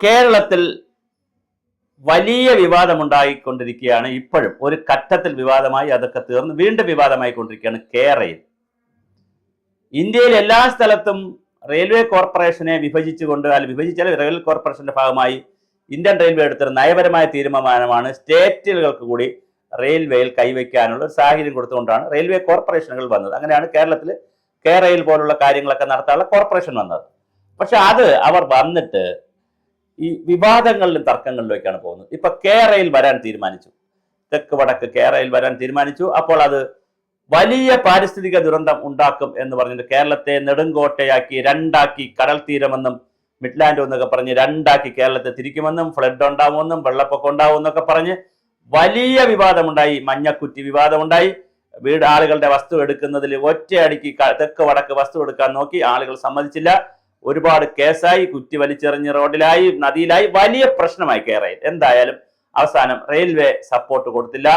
കേരളത്തിൽ വലിയ വിവാദമുണ്ടായിക്കൊണ്ടിരിക്കുകയാണ്. ഇപ്പോഴും ഒരു ഘട്ടത്തിൽ വിവാദമായി, അതൊക്കെ തീർന്ന് വീണ്ടും വിവാദമായി കൊണ്ടിരിക്കുകയാണ് കേരയിൽ. ഇന്ത്യയിൽ എല്ലാ സ്ഥലത്തും റെയിൽവേ കോർപ്പറേഷനെ വിഭജിച്ചുകൊണ്ട്, വിഭജിച്ചാൽ റെയിൽവേ കോർപ്പറേഷന്റെ ഭാഗമായി ഇന്ത്യൻ റെയിൽവേ എടുത്തൊരു നയപരമായ തീരുമാനമാണ് സ്റ്റേറ്റുകൾക്ക് കൂടി റെയിൽവേയിൽ കൈവയ്ക്കാനുള്ള ഒരു സാഹചര്യം കൊടുത്തുകൊണ്ടാണ് റെയിൽവേ കോർപ്പറേഷനുകൾ വന്നത്. അങ്ങനെയാണ് കേരളത്തിൽ കേരയിൽ പോലുള്ള കാര്യങ്ങളൊക്കെ നടത്താനുള്ള കോർപ്പറേഷൻ വന്നത്. പക്ഷെ അത് അവർ വന്നിട്ട് ഈ വിവാദങ്ങളിലും തർക്കങ്ങളിലേക്കാണ് പോകുന്നത്. ഇപ്പൊ കേരയിൽ വരാൻ തീരുമാനിച്ചു, തെക്ക് വടക്ക് കേരയിൽ വരാൻ തീരുമാനിച്ചു. അപ്പോൾ അത് വലിയ പാരിസ്ഥിതിക ദുരന്തം ഉണ്ടാക്കും എന്ന് പറഞ്ഞിട്ട് കേരളത്തെ നെടുങ്കോട്ടയാക്കി രണ്ടാക്കി, കടൽ തീരമെന്നും മിഡ്ലാൻഡ് എന്നൊക്കെ പറഞ്ഞ് രണ്ടാക്കി കേരളത്തെ തിരിക്കുമെന്നും ഫ്ലഡ് ഉണ്ടാവുമെന്നും വെള്ളപ്പൊക്കം ഉണ്ടാവും എന്നൊക്കെ പറഞ്ഞ് വലിയ വിവാദമുണ്ടായി. മഞ്ഞക്കുറ്റി വിവാദമുണ്ടായി. ആളുകളുടെ വസ്തു എടുക്കുന്നതിൽ ഒറ്റയടിക്ക് തെക്ക് വടക്ക് വസ്തു എടുക്കാൻ നോക്കി, ആളുകൾ സമ്മതിച്ചില്ല. ഒരുപാട് കേസായി, കുറ്റി വലിച്ചെറിഞ്ഞ് റോഡിലായി, നദിയിലായി, വലിയ പ്രശ്നമായി കേരളയിൽ. എന്തായാലും അവസാനം റെയിൽവേ സപ്പോർട്ട് കൊടുത്തില്ല,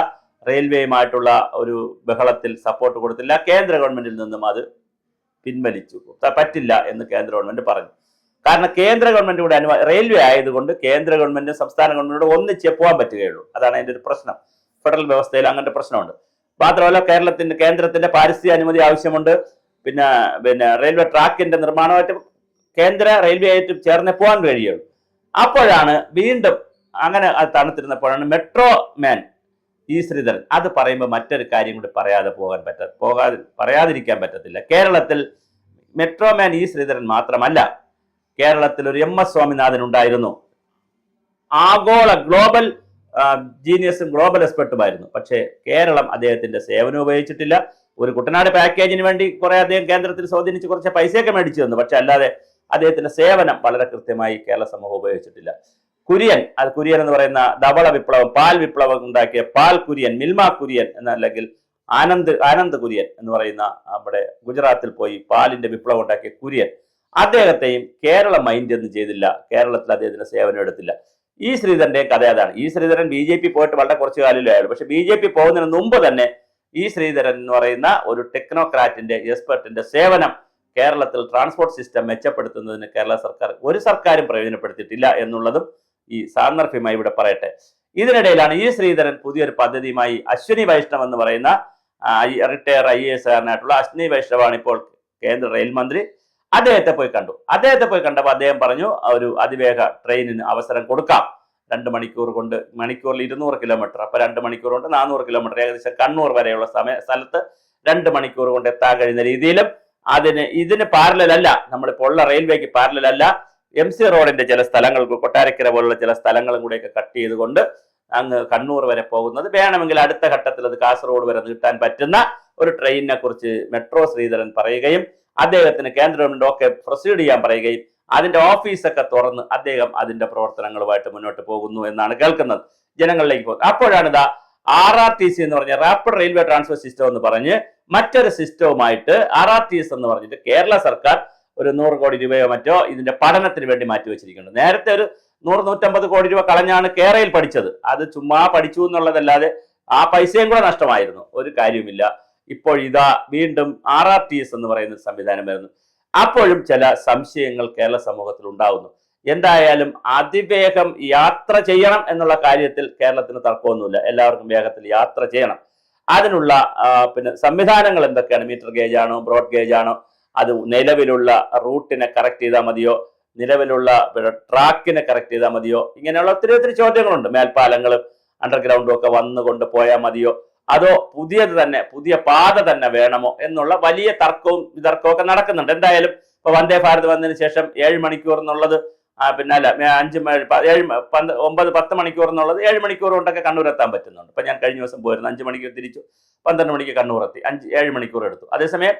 റെയിൽവേയുമായിട്ടുള്ള ഒരു ബഹളത്തിൽ സപ്പോർട്ട് കൊടുത്തില്ല. കേന്ദ്ര ഗവൺമെന്റിൽ നിന്നും അത് പിൻവലിച്ചു. പറ്റില്ല എന്ന് കേന്ദ്ര ഗവൺമെന്റ് പറഞ്ഞു. കാരണം കേന്ദ്ര ഗവൺമെന്റ് കൂടെ റെയിൽവേ ആയതുകൊണ്ട് കേന്ദ്ര ഗവൺമെന്റും സംസ്ഥാന ഗവൺമെന്റിനോട് ഒന്നിച്ചേ പോകാൻ പറ്റുകയുള്ളൂ. അതാണ് അതിന്റെ ഒരു പ്രശ്നം. ഫെഡറൽ വ്യവസ്ഥയിൽ അങ്ങനത്തെ പ്രശ്നമുണ്ട്. മാത്രമല്ല കേന്ദ്രത്തിന്റെ പാരിസ്ഥിതിക അനുമതി ആവശ്യമുണ്ട്. പിന്നെ റെയിൽവേ ട്രാക്കിന്റെ നിർമ്മാണമായിട്ട് കേന്ദ്ര റെയിൽവേ ആയിട്ട് ചേർന്ന് പോകാൻ കഴിയുള്ളൂ. അപ്പോഴാണ് വീണ്ടും അങ്ങനെ അത് തണുത്തിരുന്നപ്പോഴാണ് മെട്രോ മാൻ ഇ ശ്രീധരൻ അത് പറയുമ്പോൾ മറ്റൊരു കാര്യം കൂടി പറയാതിരിക്കാൻ പറ്റത്തില്ല. കേരളത്തിൽ മെട്രോ മാൻ ഇ ശ്രീധരൻ മാത്രമല്ല, കേരളത്തിൽ ഒരു MS സ്വാമിനാഥൻ ഉണ്ടായിരുന്നു. ആഗോള ഗ്ലോബൽ ജീനിയസും ഗ്ലോബൽ എക്സ്പെർട്ടുമായിരുന്നു. പക്ഷേ കേരളം അദ്ദേഹത്തിന്റെ സേവനം ഉപയോഗിച്ചിട്ടില്ല. ഒരു കുട്ടനാട് പാക്കേജിന് വേണ്ടി കുറെ അദ്ദേഹം കേന്ദ്രത്തിൽ സ്വാധീനിച്ച് കുറച്ച് പൈസയൊക്കെ മേടിച്ചു തന്നു. പക്ഷെ അല്ലാതെ അദ്ദേഹത്തിന്റെ സേവനം വളരെ കൃത്യമായി കേരള സമൂഹം ഉപയോഗിച്ചിട്ടില്ല. കുര്യൻ എന്ന് പറയുന്ന ധവള വിപ്ലവം, പാൽ വിപ്ലവം ഉണ്ടാക്കിയ പാൽ കുര്യൻ, മിൽമ കുര്യൻ എന്നല്ലെങ്കിൽ ആനന്ദ് കുര്യൻ എന്ന് പറയുന്ന നമ്മുടെ ഗുജറാത്തിൽ പോയി പാലിന്റെ വിപ്ലവം ഉണ്ടാക്കിയ കുര്യൻ, അദ്ദേഹത്തെയും കേരളം മൈൻഡ് ഒന്നും ചെയ്തില്ല. കേരളത്തിൽ അദ്ദേഹത്തിന്റെ സേവനം എടുത്തില്ല. ഇ ശ്രീധരന്റെ കഥ അതാണ്. ഇ ശ്രീധരൻ BJP പോയിട്ട് വളരെ കുറച്ചു കാലമേ ആയുള്ളൂ. പക്ഷെ BJP പോകുന്നതിന് മുമ്പ് തന്നെ ഇ ശ്രീധരൻ എന്ന് പറയുന്ന ഒരു ടെക്നോക്രാറ്റിന്റെ എക്സ്പെർട്ടിന്റെ സേവനം കേരളത്തിൽ ട്രാൻസ്പോർട്ട് സിസ്റ്റം മെച്ചപ്പെടുത്തുന്നതിന് കേരള സർക്കാർ ഒരു സർക്കാരും പ്രയോജനപ്പെടുത്തിയിട്ടില്ല എന്നുള്ളതും ഈ സാന്ദർഭ്യമായി ഇവിടെ പറയട്ടെ. ഇതിനിടയിലാണ് ഇ ശ്രീധരൻ പുതിയൊരു പദ്ധതിയുമായി അശ്വിനി വൈഷ്ണവ് എന്ന് പറയുന്ന റിട്ടയർ IAS കാരനായിട്ടുള്ള അശ്വിനി വൈഷ്ണവാണ് ഇപ്പോൾ കേന്ദ്ര റെയിൽ മന്ത്രി. അദ്ദേഹത്തെ പോയി കണ്ടപ്പോൾ അദ്ദേഹം പറഞ്ഞു ഒരു അതിവേഗ ട്രെയിനിന് അവസരം കൊടുക്കാം. 2 മണിക്കൂർ കൊണ്ട്, മണിക്കൂറിൽ 200 കിലോമീറ്റർ, അപ്പൊ 2 മണിക്കൂർ കൊണ്ട് 400 കിലോമീറ്റർ, ഏകദേശം കണ്ണൂർ വരെയുള്ള സ്ഥലത്ത് 2 മണിക്കൂർ കൊണ്ട് എത്താൻ കഴിയുന്ന രീതിയിലും ഇതിന് പാരലല്ല, നമ്മളിപ്പോൾ ഉള്ള റെയിൽവേക്ക് പാരലല്ല, MC റോഡിന്റെ ചില സ്ഥലങ്ങൾ, കൊട്ടാരക്കര പോലുള്ള ചില സ്ഥലങ്ങളും കൂടെയൊക്കെ കട്ട് ചെയ്തുകൊണ്ട് അങ്ങ് കണ്ണൂർ വരെ പോകുന്നത്, വേണമെങ്കിൽ അടുത്ത ഘട്ടത്തിൽ അത് കാസർഗോഡ് വരെ നീട്ടാൻ പറ്റുന്ന ഒരു ട്രെയിനിനെ കുറിച്ച് മെട്രോ ശ്രീധരൻ പറയുകയും അദ്ദേഹത്തിന് കേന്ദ്ര ഗവൺമെന്റ് ഒക്കെ പ്രൊസീഡ് ചെയ്യാൻ പറയുകയും അതിന്റെ ഓഫീസൊക്കെ തുറന്ന് അദ്ദേഹം അതിന്റെ പ്രവർത്തനങ്ങളുമായിട്ട് മുന്നോട്ട് പോകുന്നു എന്നാണ് കേൾക്കുന്നത്. ജനങ്ങളിലേക്ക് പോകുന്നത്. അപ്പോഴാണ് ഇതാ RRTC എന്ന് പറഞ്ഞ റാപ്പിഡ് റെയിൽവേ ട്രാൻസ്പോർട്ട് സിസ്റ്റം എന്ന് പറഞ്ഞ് മറ്റൊരു സിസ്റ്റവുമായിട്ട് RRTS എന്ന് പറഞ്ഞിട്ട് കേരള സർക്കാർ ഒരു 100 കോടി രൂപയോ മറ്റോ ഇതിന്റെ പഠനത്തിന് വേണ്ടി മാറ്റിവെച്ചിരിക്കുന്നുണ്ട്. നേരത്തെ ഒരു 100-150 കോടി രൂപ കളഞ്ഞാണ് കേരളയിൽ പഠിച്ചത്. അത് ചുമ്മാ പഠിച്ചു എന്നുള്ളതല്ലാതെ ആ പൈസയും കൂടെ നഷ്ടമായിരുന്നു, ഒരു കാര്യവുമില്ല. ഇപ്പോൾ ഇതാ വീണ്ടും RRTS എന്ന് പറയുന്ന സംവിധാനം വരുന്നു. അപ്പോഴും ചില സംശയങ്ങൾ കേരള സമൂഹത്തിൽ ഉണ്ടാവുന്നു. എന്തായാലും അതിവേഗം യാത്ര ചെയ്യണം എന്നുള്ള കാര്യത്തിൽ കേരളത്തിന് തർക്കമൊന്നുമില്ല. എല്ലാവർക്കും വേഗത്തിൽ യാത്ര ചെയ്യണം. അതിനുള്ള സംവിധാനങ്ങൾ എന്തൊക്കെയാണ്? മീറ്റർ ഗേജ് ആണോ, ബ്രോഡ് ഗേജ് ആണോ? അത് നിലവിലുള്ള റൂട്ടിനെ കറക്റ്റ് ചെയ്താൽ മതിയോ? നിലവിലുള്ള ട്രാക്കിനെ കറക്റ്റ് ചെയ്താൽ മതിയോ? ഇങ്ങനെയുള്ള ഒത്തിരി ചോദ്യങ്ങളുണ്ട്. മേൽപ്പാലങ്ങളും അണ്ടർഗ്രൗണ്ടും ഒക്കെ വന്നുകൊണ്ട് പോയാൽ മതിയോ? അതോ പുതിയ പാത തന്നെ വേണമോ എന്നുള്ള വലിയ തർക്കവും വിതർക്കവും ഒക്കെ നടക്കുന്നുണ്ട്. എന്തായാലും ഇപ്പൊ വന്ദേ ഭാരത് വന്നതിന് ശേഷം 7 മണിക്കൂർ എന്നുള്ളത് 9-10 മണിക്കൂർ എന്നുള്ളത് 7 മണിക്കൂർ കൊണ്ടൊക്കെ കണ്ണൂർ എത്താൻ പറ്റുന്നുണ്ട്. ഇപ്പൊ ഞാൻ കഴിഞ്ഞ ദിവസം പോയിരുന്നു, 5 മണിക്കൂർ തിരിച്ചു, 12 മണിക്ക് കണ്ണൂർ എത്തി. 7 മണിക്കൂർ എടുത്തു. അതേസമയം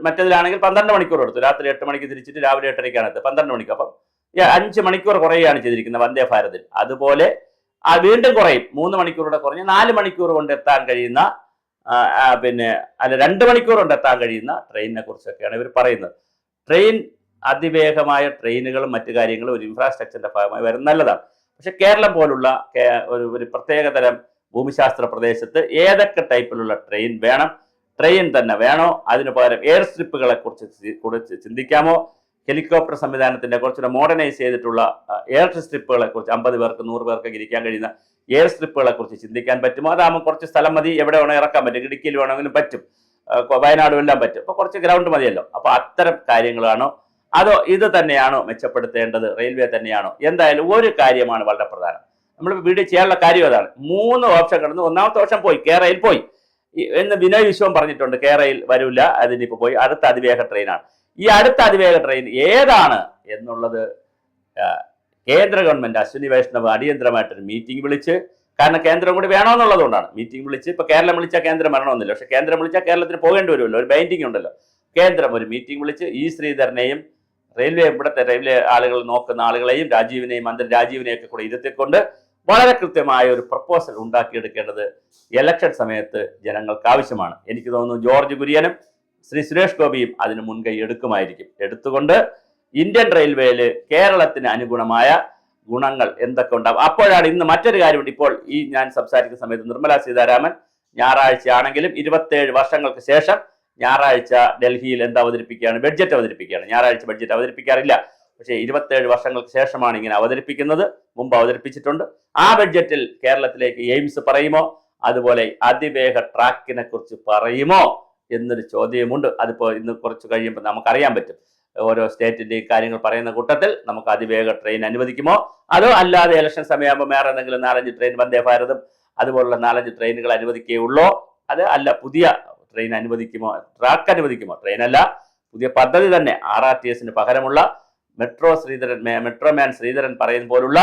മറ്റേതിലാണെങ്കിൽ 12 മണിക്കൂർ എടുത്തു. രാത്രി 8 മണിക്ക് തിരിച്ചിട്ട് രാവിലെ 8:30ക്കാണ് എത്തുക, 12 മണിക്ക്. അപ്പം 5 മണിക്കൂർ കുറയുകയാണ് ചെയ്തിരിക്കുന്നത് വന്ദേ ഭാരതിൽ. അതുപോലെ വീണ്ടും കുറയും, 3 മണിക്കൂറുടെ കുറഞ്ഞ് 4 മണിക്കൂർ കൊണ്ട് എത്താൻ കഴിയുന്ന 2 മണിക്കൂർ കൊണ്ട് എത്താൻ കഴിയുന്ന ട്രെയിനിനെ കുറിച്ചൊക്കെയാണ് ഇവർ പറയുന്നത്. ട്രെയിൻ, അതിവേഗമായ ട്രെയിനുകളും മറ്റു കാര്യങ്ങളും ഒരു ഇൻഫ്രാസ്ട്രക്ചറിന്റെ ഭാഗമായി വരുന്ന നല്ലതാണ്. പക്ഷെ കേരളം പോലുള്ള ഒരു പ്രത്യേകതരം ഭൂമിശാസ്ത്ര പ്രദേശത്ത് ഏതൊക്കെ ടൈപ്പിലുള്ള ട്രെയിൻ വേണം, ട്രെയിൻ തന്നെ വേണോ, അതിനു പകരം എയർ സ്ട്രിപ്പുകളെ കുറിച്ച് ചിന്തിക്കാമോ? ഹെലികോപ്റ്റർ സംവിധാനത്തിന്റെ കുറച്ചുകൂടെ മോഡേണൈസ് ചെയ്തിട്ടുള്ള എയർ സ്ട്രിപ്പുകളെ കുറിച്ച് 50 പേർക്ക് 100 പേർക്ക് ഇരിക്കാൻ കഴിയുന്ന എയർ സ്ട്രിപ്പുകളെ കുറിച്ച് ചിന്തിക്കാൻ പറ്റുമോ? അതാകുമ്പോൾ കുറച്ച് സ്ഥലം മതി, എവിടെ വേണോ ഇറക്കാൻ പറ്റും, ഇടുക്കിയിൽ വേണമെങ്കിലും പറ്റും, വയനാടും എല്ലാം പറ്റും. അപ്പൊ കുറച്ച് ഗ്രൗണ്ട് മതിയല്ലോ. അപ്പൊ അത്തരം കാര്യങ്ങളാണോ അതോ ഇത് തന്നെയാണോ മെച്ചപ്പെടുത്തേണ്ടത്, റെയിൽവേ തന്നെയാണോ? എന്തായാലും ഒരു കാര്യമാണ് വളരെ പ്രധാനം, നമ്മൾ വീഡിയോ ചെയ്യാനുള്ള കാര്യം അതാണ്. 3 ഓപ്ഷൻ കിടന്നു. ഒന്നാമത്തെ ഓപ്ഷൻ പോയി, കേരയിൽ പോയി എന്ന് വിനയ് വിശ്വം പറഞ്ഞിട്ടുണ്ട്. കേരയിൽ വരില്ല, അതിനിപ്പോ പോയി. അടുത്ത അതിവേഗ ട്രെയിനാണ്. ഈ അടുത്ത അതിവേഗ ട്രെയിൻ ഏതാണ് എന്നുള്ളത് കേന്ദ്ര ഗവൺമെന്റ് അശ്വിനി വൈഷ്ണവ് അടിയന്തരമായിട്ടൊരു മീറ്റിംഗ് വിളിച്ച്, കാരണം കേന്ദ്രം കൂടി വേണമെന്നുള്ളതുകൊണ്ടാണ് മീറ്റിംഗ് വിളിച്ച്. ഇപ്പൊ കേരളം വിളിച്ചാൽ കേന്ദ്രം വരണമെന്നില്ല, പക്ഷെ കേന്ദ്രം വിളിച്ചാൽ കേരളത്തിന് പോകേണ്ടി വരുമല്ലോ, ഒരു ബൈൻഡിങ് ഉണ്ടല്ലോ. കേന്ദ്രം ഒരു മീറ്റിംഗ് വിളിച്ച് ഇ ശ്രീധരനെയും റെയിൽവേ ഇവിടുത്തെ റെയിൽവേ ആളുകൾ നോക്കുന്ന ആളുകളെയും രാജീവിനെയും മന്ത്രി രാജീവിനെയും ഒക്കെ കൂടെ ഇരുത്തിക്കൊണ്ട് വളരെ കൃത്യമായ ഒരു പ്രപ്പോസൽ ഉണ്ടാക്കിയെടുക്കേണ്ടത് ഇലക്ഷൻ സമയത്ത് ജനങ്ങൾക്ക് ആവശ്യമാണ്. എനിക്ക് തോന്നുന്നു ജോർജ് കുര്യനും ശ്രീ സുരേഷ് ഗോപിയും അതിന് മുൻകൈ എടുക്കുമായിരിക്കും. എടുത്തുകൊണ്ട് ഇന്ത്യൻ റെയിൽവേയിൽ കേരളത്തിന് അനുഗുണമായ ഗുണങ്ങൾ എന്തൊക്കെ ഉണ്ടാവും. അപ്പോഴാണ് ഇന്ന് മറ്റൊരു കാര്യമുണ്ട്. ഇപ്പോൾ ഈ ഞാൻ സംസാരിക്കുന്ന സമയത്ത് നിർമ്മലാ സീതാരാമൻ ഞായറാഴ്ച ആണെങ്കിലും 27 വർഷങ്ങൾക്ക് ശേഷം ഞായറാഴ്ച ഡൽഹിയിൽ എന്ത് അവതരിപ്പിക്കുകയാണ്? ബഡ്ജറ്റ് അവതരിപ്പിക്കുകയാണ്. ഞായറാഴ്ച ബഡ്ജറ്റ് അവതരിപ്പിക്കാറില്ല, പക്ഷേ 27 വർഷങ്ങൾക്ക് ശേഷമാണ് ഇങ്ങനെ അവതരിപ്പിക്കുന്നത്. മുമ്പ് അവതരിപ്പിച്ചിട്ടുണ്ട്. ആ ബഡ്ജറ്റിൽ കേരളത്തിലേക്ക് എയിംസ് പറയുമോ, അതുപോലെ അതിവേഗ ട്രാക്കിനെ കുറിച്ച് പറയുമോ എന്നൊരു ചോദ്യമുണ്ട്. അതിപ്പോ ഇന്ന് കുറച്ച് കഴിയുമ്പോൾ നമുക്കറിയാൻ പറ്റും. ഓരോ സ്റ്റേറ്റിന്റെയും കാര്യങ്ങൾ പറയുന്ന കൂട്ടത്തിൽ നമുക്ക് അതിവേഗ ട്രെയിൻ അനുവദിക്കുമോ, അതോ അല്ലാതെ ഇലക്ഷൻ സമയമാകുമ്പോൾ വേറെ എന്തെങ്കിലും 4-5 ട്രെയിൻ, വന്ദേ ഭാരതും അതുപോലുള്ള 4-5 ട്രെയിനുകൾ അനുവദിക്കുകയുള്ളോ, അത് അല്ല പുതിയ ട്രെയിൻ അനുവദിക്കുമോ, ട്രാക്ക് അനുവദിക്കുമോ? ട്രെയിൻ അല്ല, പുതിയ പദ്ധതി തന്നെ RRTSന് പകരമുള്ള മെട്രോമാൻ ശ്രീധരൻ പറയുന്ന പോലുള്ള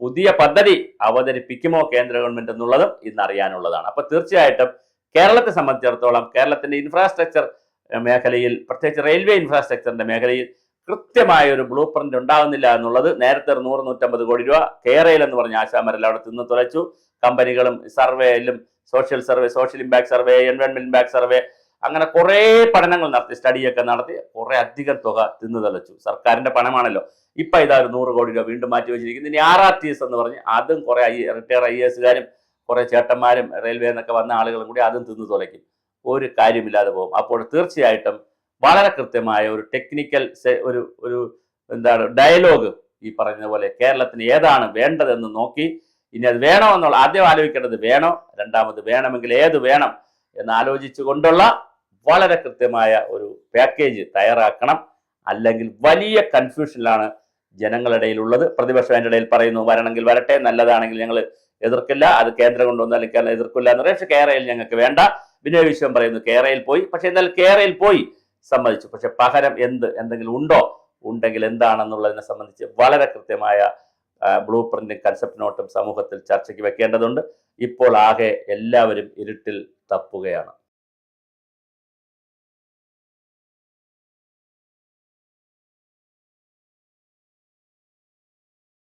പുതിയ പദ്ധതി അവതരിപ്പിക്കുമോ കേന്ദ്ര ഗവൺമെന്റ് എന്നുള്ളതും ഇന്ന് അറിയാനുള്ളതാണ്. അപ്പൊ തീർച്ചയായിട്ടും കേരളത്തെ സംബന്ധിച്ചിടത്തോളം കേരളത്തിന്റെ ഇൻഫ്രാസ്ട്രക്ചർ മേഖലയിൽ, പ്രത്യേകിച്ച് റെയിൽവേ ഇൻഫ്രാസ്ട്രക്ചറിന്റെ മേഖലയിൽ കൃത്യമായ ഒരു ബ്ലൂ പ്രിന്റ് ഉണ്ടാകുന്നില്ല എന്നുള്ളത്. നേരത്തെ 100-150 കോടി രൂപ കേരയിൽ എന്ന് പറഞ്ഞ ആശാമരെല്ലാം അവിടെ തിന്നു തുലച്ചു. കമ്പനികളും സർവേയിലും social impact survey, environment impact survey, അങ്ങനെ കുറെ പഠനങ്ങൾ നടത്തി, സ്റ്റഡിയൊക്കെ നടത്തി കുറെ അധികം തുക തിന്നു തലച്ചു. സർക്കാരിന്റെ പണമാണല്ലോ. ഇപ്പൊ ഇതാ 100 കോടി രൂപ വീണ്ടും മാറ്റി വെച്ചിരിക്കുന്നു. ഇനി RRTS എന്ന് പറഞ്ഞ് അതും കുറെ റിട്ടയർ IASകാരും കുറെ ചേട്ടന്മാരും റെയിൽവേ എന്നൊക്കെ വന്ന ആളുകളും കൂടി അതും തിന്നു തുലയ്ക്കും. ഒരു കാര്യമില്ലാതെ പോകും. അപ്പോൾ തീർച്ചയായിട്ടും വളരെ കൃത്യമായ ഒരു ടെക്നിക്കൽ ഒരു എന്താണ് ഡയലോഗ് ഈ പറഞ്ഞ പോലെ കേരളത്തിന് ഏതാണ് വേണ്ടതെന്ന് നോക്കി, ഇനി അത് വേണോ എന്നുള്ള ആദ്യം ആലോചിക്കേണ്ടത് വേണോ, രണ്ടാമത് വേണമെങ്കിൽ ഏത് വേണം എന്ന് ആലോചിച്ചു കൊണ്ടുള്ള വളരെ കൃത്യമായ ഒരു പാക്കേജ് തയ്യാറാക്കണം. അല്ലെങ്കിൽ വലിയ കൺഫ്യൂഷനിലാണ് ജനങ്ങളിടയിലുള്ളത്. പ്രതിപക്ഷം അതിൻ്റെ ഇടയിൽ പറയുന്നു വരണമെങ്കിൽ വരട്ടെ, നല്ലതാണെങ്കിൽ ഞങ്ങൾ എതിർക്കില്ല, അത് കേന്ദ്രം കൊണ്ടുവന്നാൽ കേരളം എതിർക്കില്ല എന്ന് പറയും. പക്ഷെ കേരളയിൽ ഞങ്ങൾക്ക് വേണ്ട. വിനയ് വിശ്വം പറയുന്നു കേരളയിൽ പോയി. പക്ഷെ എന്തായാലും കേരളയിൽ പോയി സമ്മതിച്ചു. പക്ഷെ പകരം എന്തെങ്കിലും ഉണ്ടോ, ഉണ്ടെങ്കിൽ എന്താണെന്നുള്ളതിനെ സംബന്ധിച്ച് വളരെ കൃത്യമായ ബ്ലൂ പ്രിന്റും കൺസെപ്റ്റ് നോട്ടും സമൂഹത്തിൽ ചർച്ചയ്ക്ക് വെക്കേണ്ടതുണ്ട്. ഇപ്പോൾ ആകെ എല്ലാവരും ഇരുട്ടിൽ തപ്പുകയാണ്.